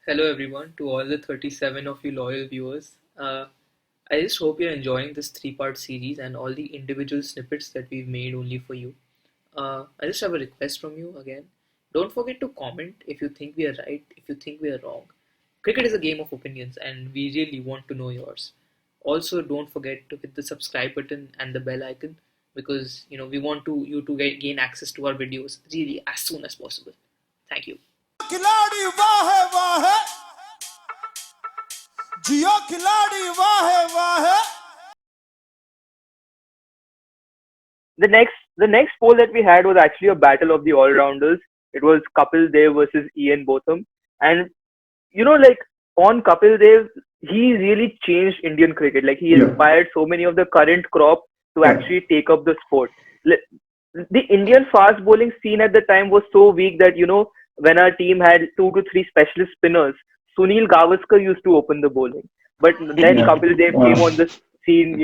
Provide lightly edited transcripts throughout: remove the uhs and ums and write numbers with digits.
Hello everyone, to all the 37 of you loyal viewers. I just hope you're enjoying this three-part series and all the individual snippets that we've made only for you. I just have a request from you again. Don't forget to comment if you think we are right, if you think we are wrong. Cricket is a game of opinions and we really want to know yours. Also, don't forget to hit the subscribe button and the bell icon because we want you to gain access to our videos really as soon as possible. Thank you. खिलाड़ी वाह वाह जियो खिलाड़ी वाह वाह The next poll that we had was actually a battle of the all-rounders. It was Kapil Dev versus Ian Botham, and like on Kapil Dev, he really changed Indian cricket. Like he inspired so many of the current crop to actually take up the sport. The Indian fast bowling scene at the time was so weak that when our team had 2 to 3 specialist spinners, Sunil Gavaskar used to open the bowling. But then Kapil Dev came on the scene.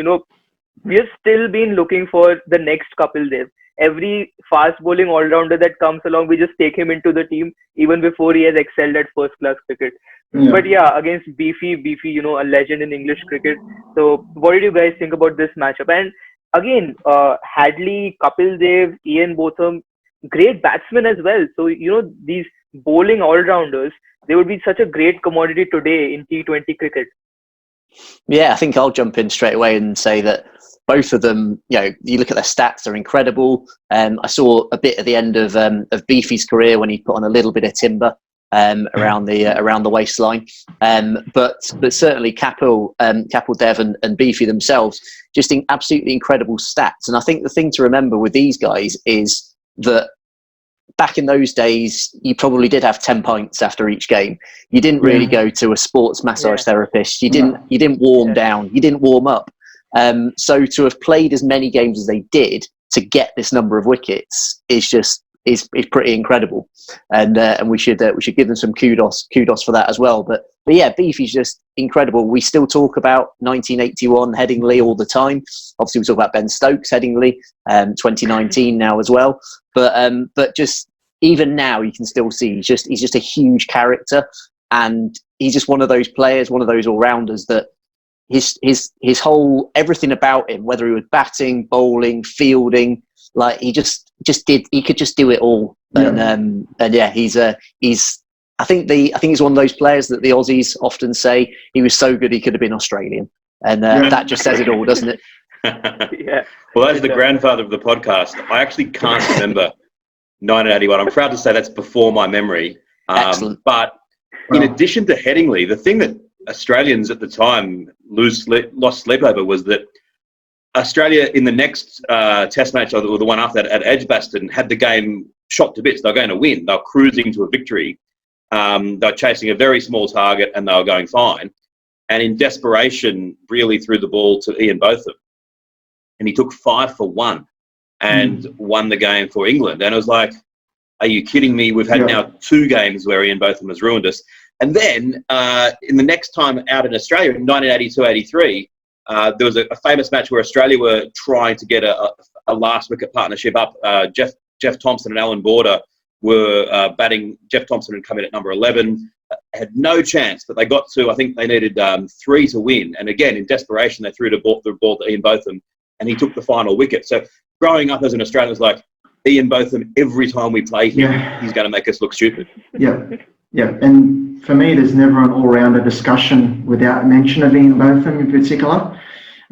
We have still been looking for the next Kapil Dev. Every fast bowling all rounder that comes along, we just take him into the team even before he has excelled at first class cricket. But against Beefy, a legend in English cricket. So, what did you guys think about this matchup? And again, Hadley, Kapil Dev, Ian Botham, great batsmen as well. So, these bowling all rounders, they would be such a great commodity today in T20 cricket. Yeah, I think I'll jump in straight away and say that both of them, you look at their stats, they're incredible. I saw a bit at the end of Beefy's career when he put on a little bit of timber around the waistline. But certainly Kapil Dev and Beefy themselves, just absolutely incredible stats. And I think the thing to remember with these guys is that back in those days, you probably did have 10 pints after each game. You didn't really go to a sports massage therapist. You didn't warm down. You didn't warm up. So to have played as many games as they did to get this number of wickets is pretty incredible, and we should give them some kudos for that as well. But yeah, Beefy's just incredible. We still talk about 1981 Headingley all the time. Obviously, we talk about Ben Stokes Headingley, 2019 now as well. But just even now, you can still see he's just a huge character, and he's just one of those players, one of those all rounders that. His whole everything about him, whether he was batting, bowling, fielding, like he could just do it all. And yeah, he's I think he's one of those players that the Aussies often say he was so good he could have been Australian, and that just says it all, doesn't it? Yeah. Well, as the grandfather of the podcast, I actually can't remember 1981. I'm proud to say that's before my memory. Excellent. But in addition to Headingley, the thing that Australians at the time lost sleep over was that Australia in the next test match or the one after that at Edgbaston had the game shot to bits. They were going to win. They were cruising to a victory. They were chasing a very small target and they were going fine. And in desperation, really threw the ball to Ian Botham. And he took 5 for 1 and won the game for England. And it was like, are you kidding me? We've had now 2 games where Ian Botham has ruined us. And then in the next time out in Australia in 1982-83, there was a famous match where Australia were trying to get a last wicket partnership up. Jeff Thompson and Alan Border were batting. Jeff Thompson had come in at number 11, had no chance, but they got to, I think they needed 3 to win. And again, in desperation, they threw the ball to Ian Botham, and he took the final wicket. So growing up as an Australian, it was like, Ian Botham, every time we play him, he's going to make us look stupid. Yeah, and for me, there's never an all-rounder discussion without mention of Ian Botham in particular.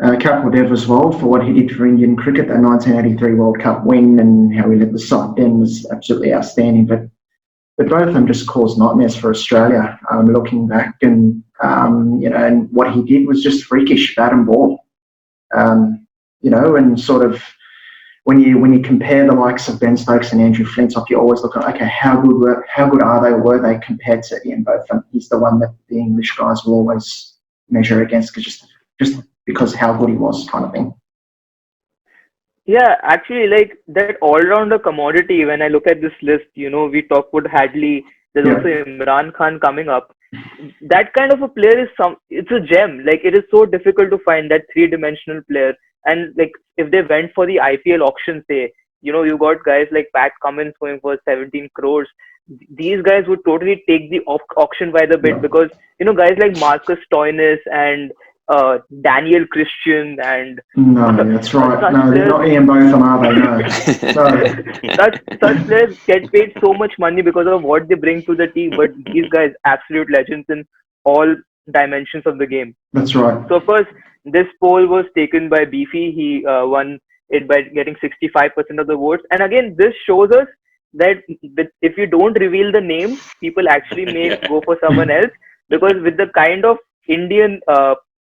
Kapil Dev as well, for what he did for Indian cricket, that 1983 World Cup win and how he led the side then was absolutely outstanding. But Botham just caused nightmares for Australia. Looking back, and and what he did was just freakish, bat and ball. And sort of. When you compare the likes of Ben Stokes and Andrew Flintoff, you always look at, okay, how good are they, or were they compared to Ian Botham? He's the one that the English guys will always measure against, just because how good he was, kind of thing. Yeah, actually, like that all-rounder commodity. When I look at this list, we talk about Hadley. There's also Imran Khan coming up. That kind of a player it's a gem. Like it is so difficult to find that 3-dimensional player. And like if they went for the IPL auction, say, you got guys like Pat Cummins going for 17 crores. these guys would totally take the auction by the bit, No, because guys like Marcus Stoinis and Daniel Christian and no, that's right. such No, they're players, not Ian Botham, are they? No. No. such players get paid so much money because of what they bring to the team. But these guys, absolute legends in all dimensions of the game. That's right. So first, this poll was taken by Beefy. He won it by getting 65% of the votes. And again, this shows us that if you don't reveal the name, people actually may go for someone else, because with the kind of Indian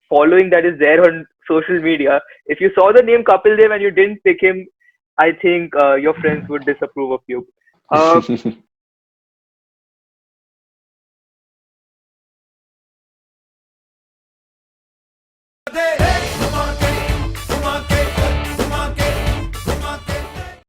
following that is there on social media, if you saw the name Kapil Dev and you didn't pick him, I think your friends would disapprove of you. Uh,